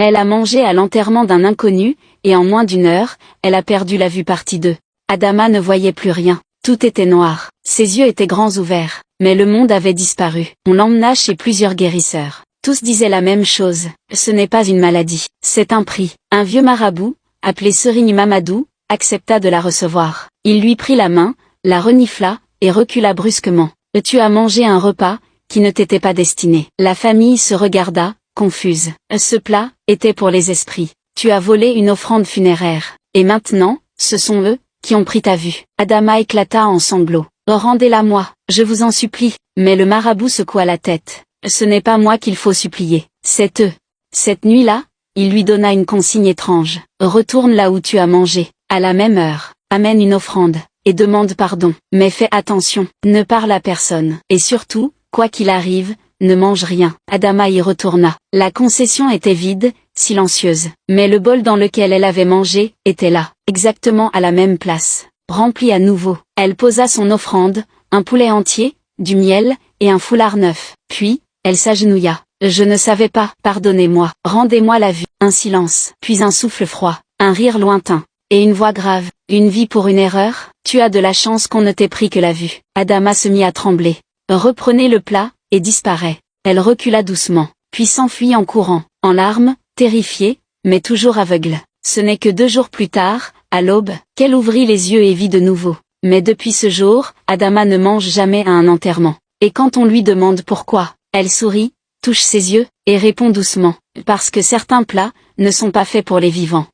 Elle a mangé à l'enterrement d'un inconnu, et en moins d'1 heure, elle a perdu la vue. Partie 2. Adama ne voyait plus rien. Tout était noir. Ses yeux étaient grands ouverts. Mais le monde avait disparu. On l'emmena chez plusieurs guérisseurs. Tous disaient la même chose. Ce n'est pas une maladie. C'est un prix. Un vieux marabout, appelé Serigne Mamadou, accepta de la recevoir. Il lui prit la main, la renifla, et recula brusquement. Tu as mangé un repas, qui ne t'était pas destiné. La famille se regarda, confuse. Ce plat, était pour les esprits. Tu as volé une offrande funéraire. Et maintenant, ce sont eux, qui ont pris ta vue. Adama éclata en sanglots. Rendez-la-moi, je vous en supplie. Mais le marabout secoua la tête. Ce n'est pas moi qu'il faut supplier, c'est eux. Cette nuit-là, il lui donna une consigne étrange. Retourne là où tu as mangé, à la même heure, amène une offrande, et demande pardon. Mais fais attention, ne parle à personne. Et surtout, quoi qu'il arrive, ne mange rien. Adama y retourna. La concession était vide, silencieuse. Mais le bol dans lequel elle avait mangé, était là, exactement à la même place, rempli à nouveau. Elle posa son offrande, un poulet entier, du miel, et un foulard neuf. Puis, elle s'agenouilla. Je ne savais pas, pardonnez-moi, rendez-moi la vue. Un silence, puis un souffle froid, un rire lointain, et une voix grave. Une vie pour une erreur, tu as de la chance qu'on ne t'ait pris que la vue. Adama se mit à trembler. Reprenez le plat, et disparaît. Elle recula doucement, puis s'enfuit en courant, en larmes, terrifiée, mais toujours aveugle. Ce n'est que 2 jours plus tard, à l'aube, qu'elle ouvrit les yeux et vit de nouveau. Mais depuis ce jour, Adama ne mange jamais à un enterrement. Et quand on lui demande pourquoi, elle sourit, touche ses yeux, et répond doucement, parce que certains plats, ne sont pas faits pour les vivants.